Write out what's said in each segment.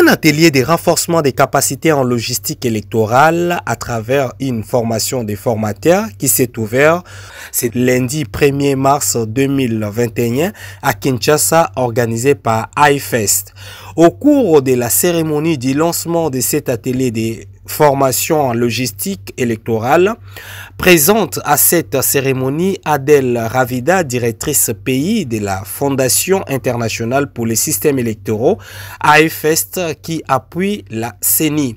Un atelier de renforcement des capacités en logistique électorale à travers une formation des formateurs qui s'est ouvert ce lundi 1er mars 2021 à Kinshasa, organisé par iFest. Au cours de la cérémonie du lancement de cet atelier de formation en logistique électorale, présente à cette cérémonie Adèle Ravida, directrice pays de la Fondation internationale pour les systèmes électoraux, iFest, qui appuie la CENI.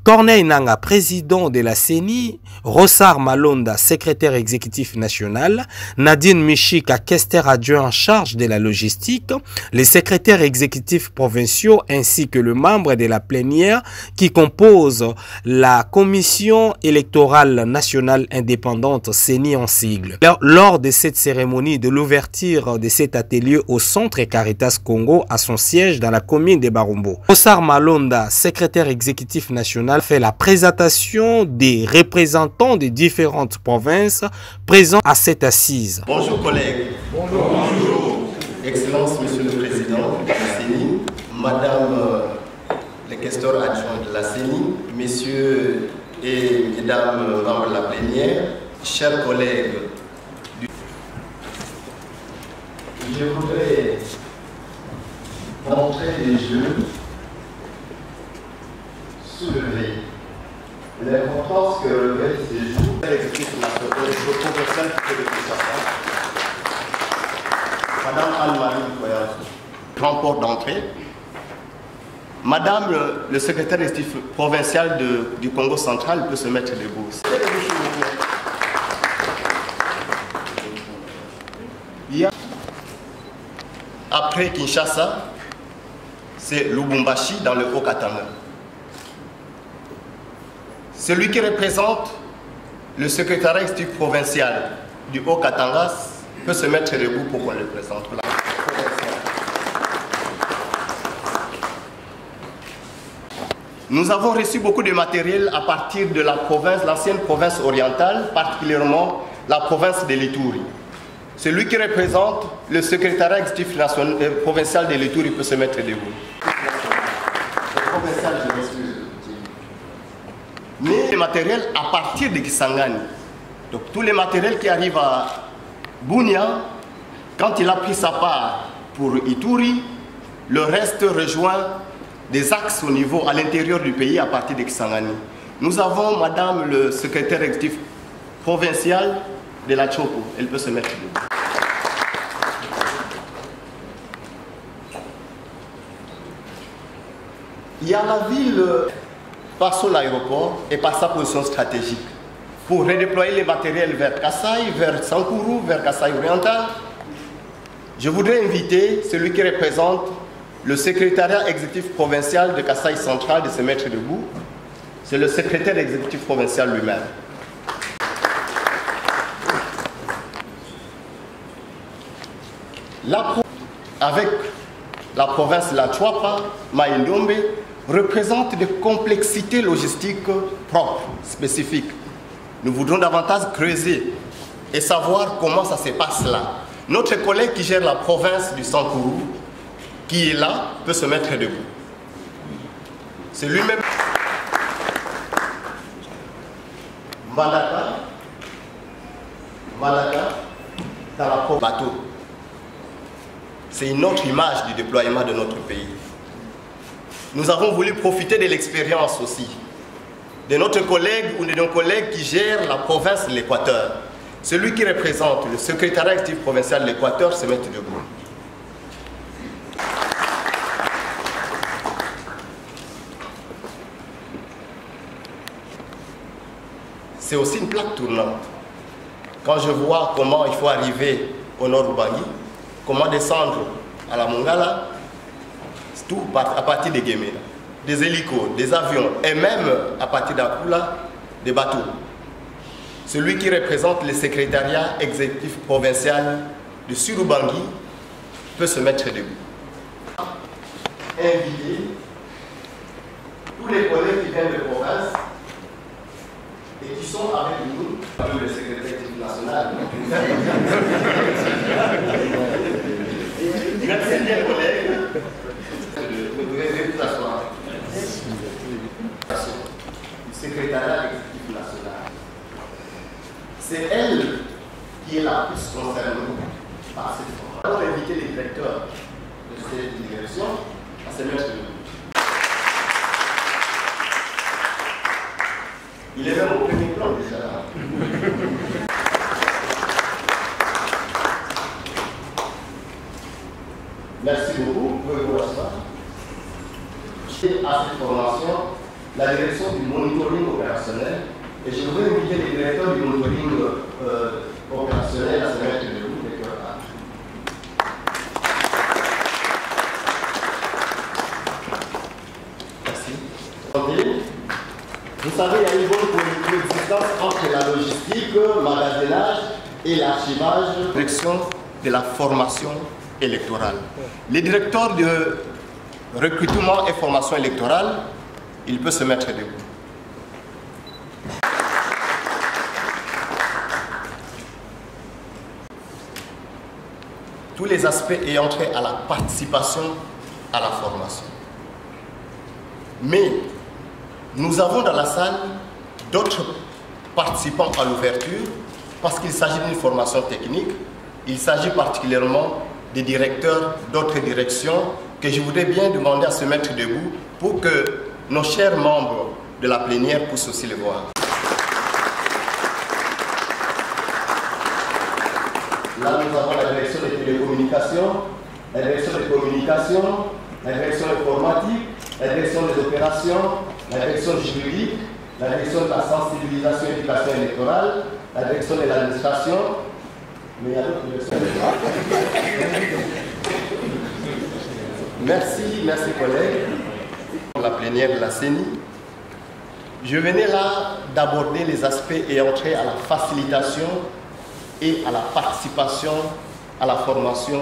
Corneille Nanga, président de la CENI, Rossard Malonda, secrétaire exécutif national, Nadine Michika, questeur adjoint en charge de la logistique, les secrétaires exécutifs provinciaux ainsi que le membre de la plénière qui compose la Commission électorale nationale indépendante CENI en sigle. Lors de cette cérémonie de l'ouverture de cet atelier au centre Caritas Congo à son siège dans la commune de Barumbo, Rossard Malonda, secrétaire exécutif national, fait la présentation des représentants des différentes provinces présents à cette assise. Bonjour collègues. Bonjour. Bonjour. Excellence Monsieur le Président de la CENI, Madame les questeurs adjoints de la CENI, Messieurs et Mesdames membres de la plénière, chers collègues, je voudrais montrer les jeux, soulever l'importance que revêt ces jeux. L'exécutif national de Madame Anne-Marie Koyasu, grand port d'entrée. Madame le secrétaire exécutif provincial du Congo central peut se mettre debout. Après Kinshasa, c'est Lubumbashi dans le Haut-Katanga. Celui qui représente le secrétariat exécutif provincial du Haut-Katanga peut se mettre debout pour qu'on le présente. Nous avons reçu beaucoup de matériel à partir de la province, l'ancienne province orientale, particulièrement la province de l'Ituri. Celui qui représente le secrétariat exécutif provincial de l'Ituri peut se mettre debout. Mais les matériels à partir de Kisangani. Donc tous les matériels qui arrivent à Bunia, quand il a pris sa part pour Ituri, le reste rejoint des axes au niveau à l'intérieur du pays à partir de Kisangani. Nous avons Madame le secrétaire exécutif provincial de la Chopo. Elle peut se mettre debout. Il y a la ville par son aéroport et par sa position stratégique pour redéployer les matériels vers Kasaï, vers Sankourou, vers Kasaï oriental. Je voudrais inviter celui qui représente le secrétariat exécutif provincial de Kasaï central de se mettre debout. C'est le secrétaire exécutif provincial lui-même. Avec la province de la Chouapa, Maïndombe, représente des complexités logistiques propres, spécifiques. Nous voudrons davantage creuser et savoir comment ça se passe là. Notre collègue qui gère la province du Sankourou, qui est là, peut se mettre debout. C'est lui-même. Malaka, dans la province bateau. C'est une autre image du déploiement de notre pays. Nous avons voulu profiter de l'expérience aussi de notre collègue ou de nos collègues qui gèrent la province de l'Équateur. Celui qui représente le secrétariat exécutif provincial de l'Équateur se mette debout. C'est aussi une plaque tournante. Quand je vois comment il faut arriver au nord Ubangi, comment descendre à la Mongala, tout à partir des Guémena, des hélicos, des avions et même à partir d'Akula, des bateaux. Celui qui représente le secrétariat exécutif provincial de Surubangui peut se mettre debout. Inviter tous les collègues qui viennent de province et qui sont avec nous, avec le secrétaire exécutif national. Merci bien collègues. Vous devez vous asseoir. secrétariat exécutif national. C'est elle qui est la plus concernée par cette formation. On va inviter les directeurs de cette direction à se mettre debout. Il est même au premier plan déjà là. Merci beaucoup, vous pouvez vous asseoir. Et à cette formation, la direction du monitoring opérationnel, et je voudrais inviter les directeurs du monitoring opérationnel à se mettre debout. Merci. Vous savez, il y a une bonne coexistence entre la logistique, le magasinage et l'archivage. Direction de la formation électorale. Les directeurs de recrutement et formation électorale, il peut se mettre debout. Tous les aspects ayant trait à la participation à la formation. Mais nous avons dans la salle d'autres participants à l'ouverture parce qu'il s'agit d'une formation technique. Il s'agit particulièrement des directeurs d'autres directions que je voudrais bien demander à se mettre debout pour que nos chers membres de la plénière puissent aussi les voir. Là, nous avons la direction des télécommunications, la direction des communications, la direction informatique, la direction des opérations, la direction juridique, la direction de la sensibilisation et éducation électorale, la direction de l'administration, mais il y a d'autres directions. Merci collègues pour la plénière de la CENI. Je venais là d'aborder les aspects ayant trait à la facilitation et à la participation à la formation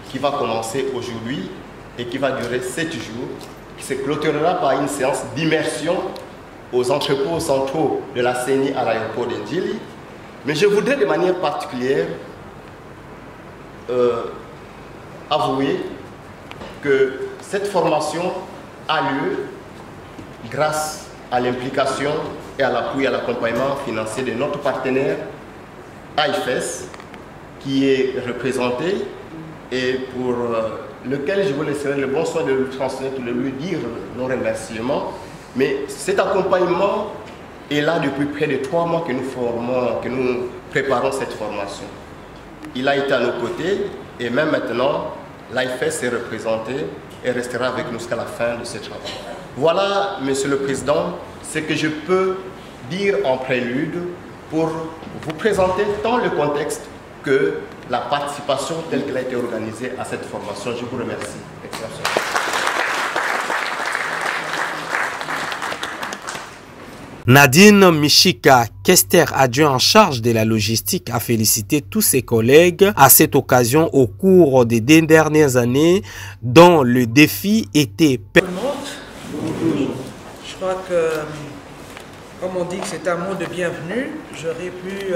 qui va commencer aujourd'hui et qui va durer 7 jours, qui se clôturera par une séance d'immersion aux entrepôts centraux de la CENI à l'aéroport d'Ndjili. Mais je voudrais de manière particulière avouer que cette formation a lieu grâce à l'implication et à l'appui et à l'accompagnement financier de notre partenaire AIFES, qui est représenté et pour lequel je vous laisserai le bon soin de lui transmettre, de lui dire nos remerciements. Mais cet accompagnement est là depuis près de 3 mois que nous préparons cette formation. Il a été à nos côtés et même maintenant, l'AIFES est représenté et restera avec nous jusqu'à la fin de ce travail. Voilà, Monsieur le Président, ce que je peux dire en prélude pour vous présenter tant le contexte que la participation telle qu'elle a été organisée à cette formation. Je vous remercie. Nadine Michika, questeur adjoint en charge de la logistique, a félicité tous ses collègues à cette occasion au cours des 2 dernières années dont le défi était... Je crois que, comme on dit que c'est un mot de bienvenue, j'aurais pu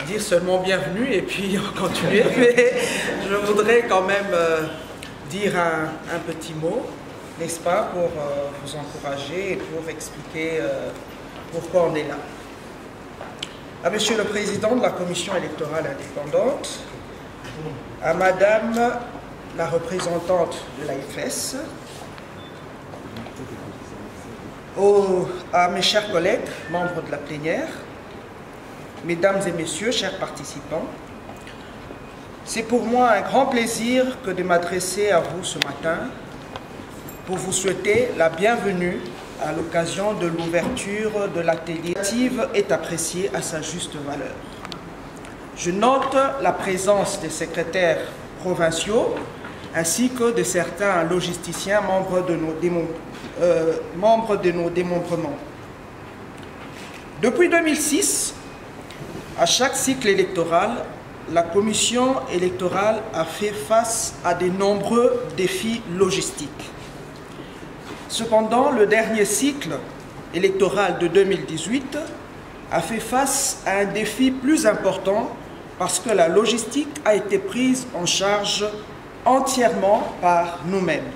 dire seulement bienvenue et puis continuer, mais je voudrais quand même dire un petit mot, n'est-ce pas, pour vous encourager et pour expliquer pourquoi on est là. À Monsieur le Président de la Commission électorale indépendante, à Madame la représentante de l'AIFES, à mes chers collègues, membres de la plénière, Mesdames et Messieurs, chers participants, c'est pour moi un grand plaisir que de m'adresser à vous ce matin pour vous souhaiter la bienvenue à l'occasion de l'ouverture de l'atelier. Est appréciée à sa juste valeur. Je note la présence des secrétaires provinciaux ainsi que de certains logisticiens membres de nos démembrements. Depuis 2006, à chaque cycle électoral, la commission électorale a fait face à de nombreux défis logistiques. Cependant, le dernier cycle électoral de 2018 a fait face à un défi plus important parce que la logistique a été prise en charge entièrement par nous-mêmes.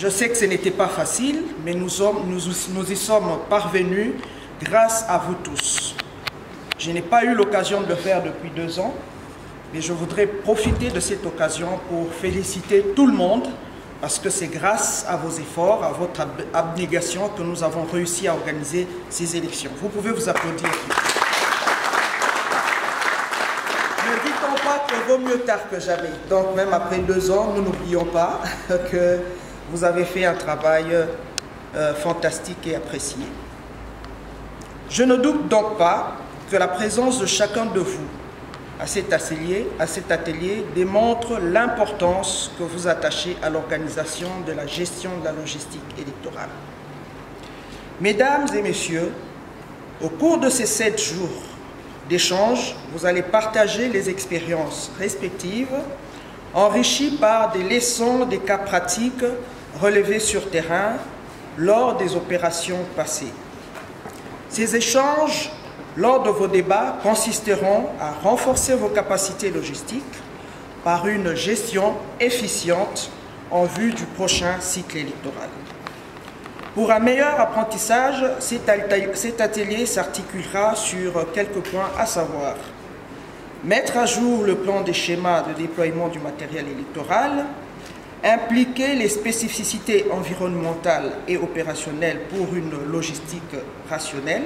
Je sais que ce n'était pas facile, mais nous y sommes parvenus grâce à vous tous. Je n'ai pas eu l'occasion de le faire depuis 2 ans, mais je voudrais profiter de cette occasion pour féliciter tout le monde, parce que c'est grâce à vos efforts, à votre abnégation que nous avons réussi à organiser ces élections. Vous pouvez vous applaudir. Ne dit-on pas qu'il vaut mieux tard que jamais. Donc même après 2 ans, nous n'oublions pas que vous avez fait un travail fantastique et apprécié. Je ne doute donc pas que la présence de chacun de vous à cet atelier démontre l'importance que vous attachez à l'organisation de la gestion de la logistique électorale. Mesdames et messieurs, au cours de ces 7 jours d'échange, vous allez partager les expériences respectives, enrichies par des leçons, des cas pratiques relevés sur terrain lors des opérations passées. Ces échanges lors de vos débats consisteront à renforcer vos capacités logistiques par une gestion efficiente en vue du prochain cycle électoral. Pour un meilleur apprentissage, cet atelier s'articulera sur quelques points à savoir: mettre à jour le plan des schémas de déploiement du matériel électoral, impliquer les spécificités environnementales et opérationnelles pour une logistique rationnelle,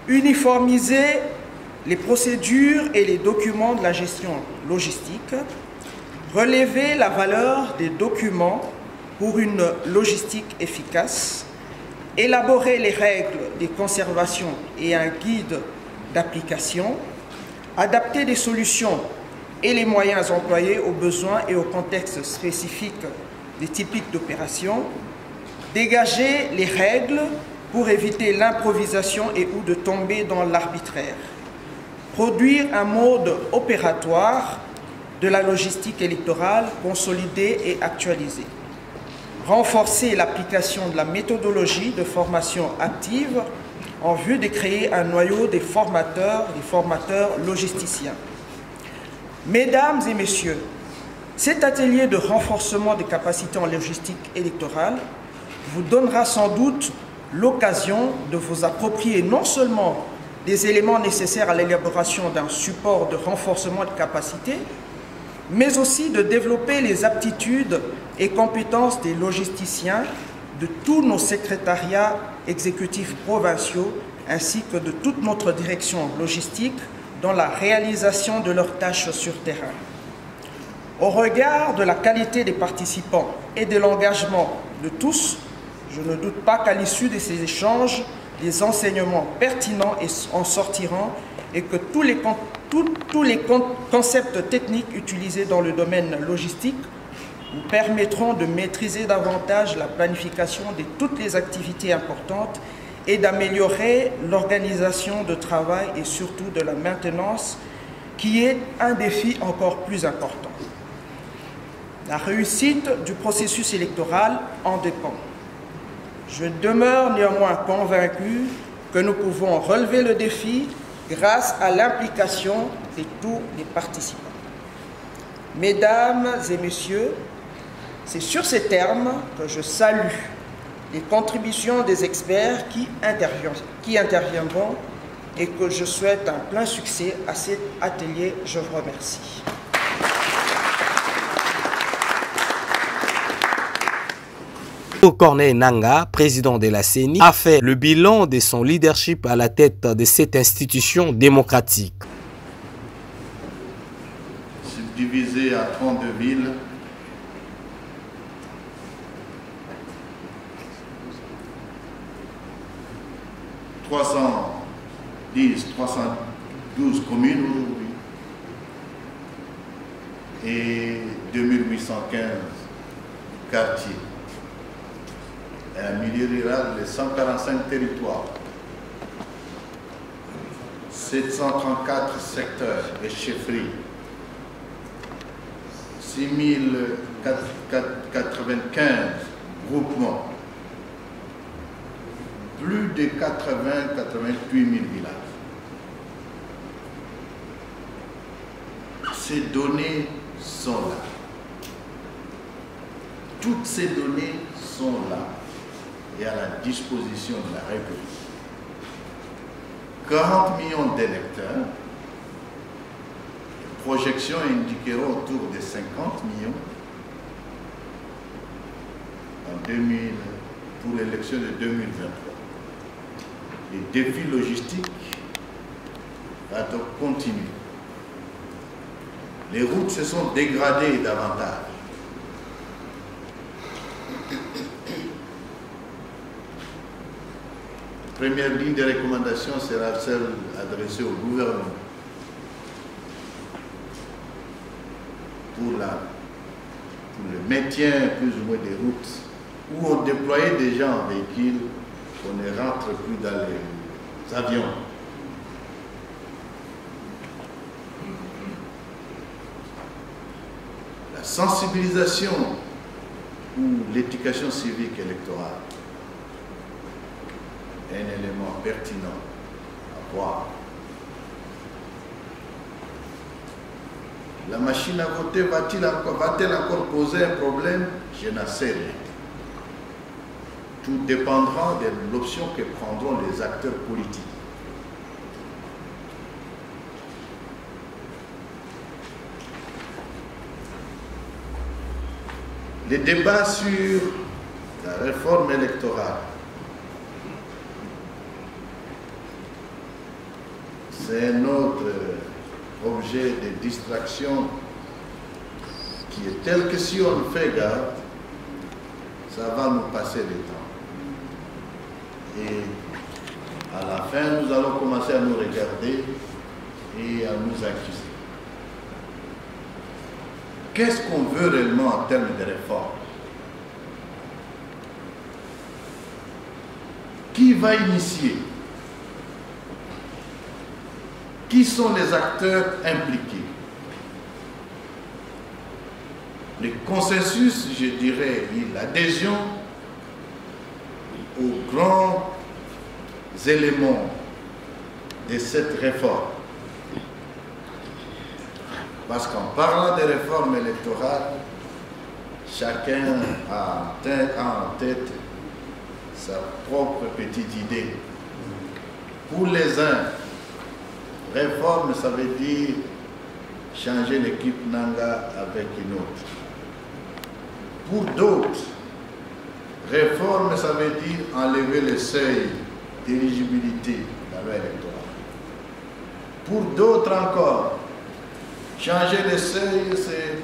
uniformiser les procédures et les documents de la gestion logistique, relever la valeur des documents pour une logistique efficace, élaborer les règles de conservation et un guide d'application, adapter les solutions et les moyens employés aux besoins et au contexte spécifique des typiques d'opérations, dégager les règles pour éviter l'improvisation et ou de tomber dans l'arbitraire, produire un mode opératoire de la logistique électorale consolidé et actualisé, renforcer l'application de la méthodologie de formation active en vue de créer un noyau des formateurs logisticiens. Mesdames et messieurs, cet atelier de renforcement des capacités en logistique électorale vous donnera sans doute l'occasion de vous approprier non seulement des éléments nécessaires à l'élaboration d'un support de renforcement de capacité, mais aussi de développer les aptitudes et compétences des logisticiens de tous nos secrétariats exécutifs provinciaux ainsi que de toute notre direction logistique dans la réalisation de leurs tâches sur terrain. Au regard de la qualité des participants et de l'engagement de tous, je ne doute pas qu'à l'issue de ces échanges, des enseignements pertinents en sortiront et que tous les concepts techniques utilisés dans le domaine logistique vous permettront de maîtriser davantage la planification de toutes les activités importantes et d'améliorer l'organisation de travail et surtout de la maintenance, qui est un défi encore plus important. La réussite du processus électoral en dépend. Je demeure néanmoins convaincu que nous pouvons relever le défi grâce à l'implication de tous les participants. Mesdames et messieurs, c'est sur ces termes que je salue les contributions des experts qui interviendront et que je souhaite un plein succès à cet atelier. Je vous remercie. Corneille Nangaa, président de la CENI, a fait le bilan de son leadership à la tête de cette institution démocratique. Subdivisé à 32 villes, « 312 communes aujourd'hui et 2815 quartiers. Et un milieu rural de 145 territoires, 734 secteurs et chefferies, 6095 groupements, plus de 88 000 villages. Ces données sont là. Toutes ces données sont là et à la disposition de la République. 40 millions d'électeurs, les projections indiqueront autour de 50 millions pour l'élection de 2023. Les défis logistiques vont donc continuer. Les routes se sont dégradées davantage. La première ligne de recommandation sera celle adressée au gouvernement pour le maintien plus ou moins des routes où on déployait des gens en véhicule, on ne rentre plus dans les avions. La sensibilisation ou l'éducation civique électorale est un élément pertinent à voir. La machine à voter va-t-elle encore poser un problème? Je n'en sais rien. Tout dépendra de l'option que prendront les acteurs politiques. Les débats sur la réforme électorale, c'est un autre objet de distraction qui est tel que si on fait garde, ça va nous passer le temps. Et à la fin, nous allons commencer à nous regarder et à nous accuser. Qu'est-ce qu'on veut réellement en termes de réforme? Qui va initier? Qui sont les acteurs impliqués? Le consensus, je dirais, l'adhésion aux grands éléments de cette réforme. Parce qu'en parlant de réforme électorale, chacun a en tête sa propre petite idée. Pour les uns, réforme, ça veut dire changer l'équipe Nanga avec une autre. Pour d'autres, réforme, ça veut dire enlever le seuil d'éligibilité à la loi électorale. Pour d'autres encore, changer le seuil, c'est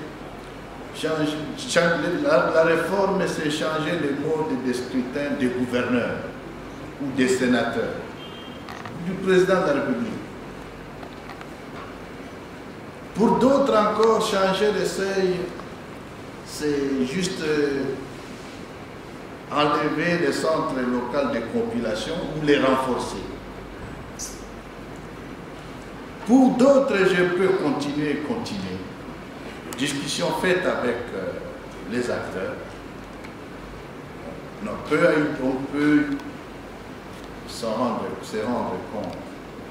la réforme, c'est changer le mode de scrutin des gouverneurs ou des sénateurs, du président de la République. Pour d'autres encore, changer le seuil, c'est juste enlever les centres locaux de compilation ou les renforcer. Pour d'autres, je peux continuer. Discussion faite avec les acteurs. On peut se rendre compte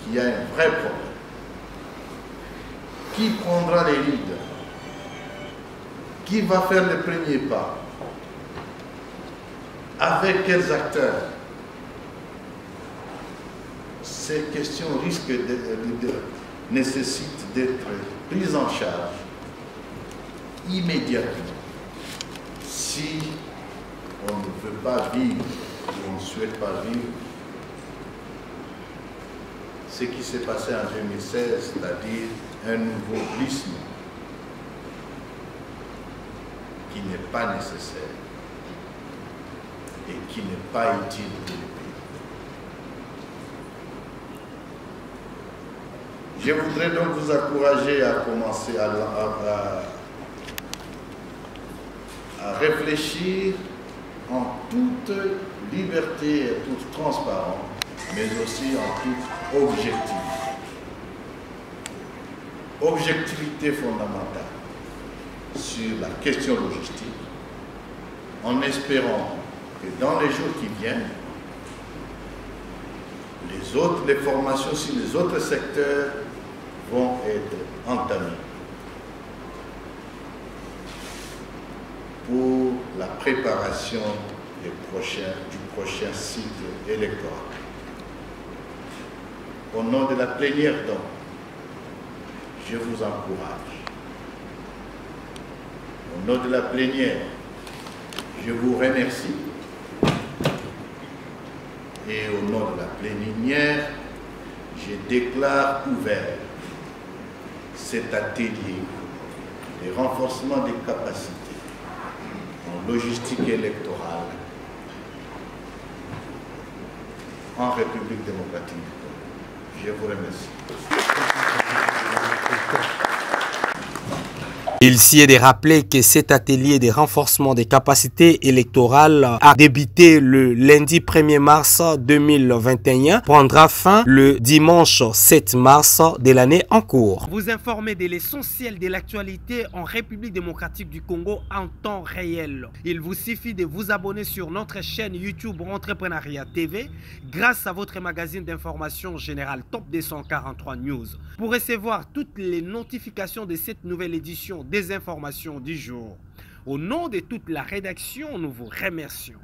qu'il y a un vrai problème. Qui prendra les leads? Qui va faire le premier pas? Avec quels acteurs? Ces questions nécessitent d'être prises en charge immédiatement. Si on ne veut pas vivre ou on ne souhaite pas vivre ce qui s'est passé en 2016, c'est-à-dire un nouveau glissement qui n'est pas nécessaire et qui n'est pas utile pour le pays. Je voudrais donc vous encourager à commencer à réfléchir en toute liberté et toute transparence, mais aussi en toute objectivité. Objectivité fondamentale sur la question logistique, en espérant que dans les jours qui viennent, les formations sur les autres secteurs vont être entamées pour la la préparation du prochain cycle électoral. Au nom de la plénière donc, je vous encourage. Au nom de la plénière, je vous remercie. Et au nom de la plénière, je déclare ouvert cet atelier de renforcement des capacités en logistique électorale en République démocratique du Congo. Je vous remercie. Il s'y est de rappeler que cet atelier de renforcement des capacités électorales a débuté le lundi 1er mars 2021, prendra fin le dimanche 7 mars de l'année en cours. Vous informez de l'essentiel de l'actualité en République démocratique du Congo en temps réel. Il vous suffit de vous abonner sur notre chaîne YouTube Entrepreneuriat TV grâce à votre magazine d'information générale Top 243 News pour recevoir toutes les notifications de cette nouvelle édition des informations du jour. Au nom de toute la rédaction, nous vous remercions.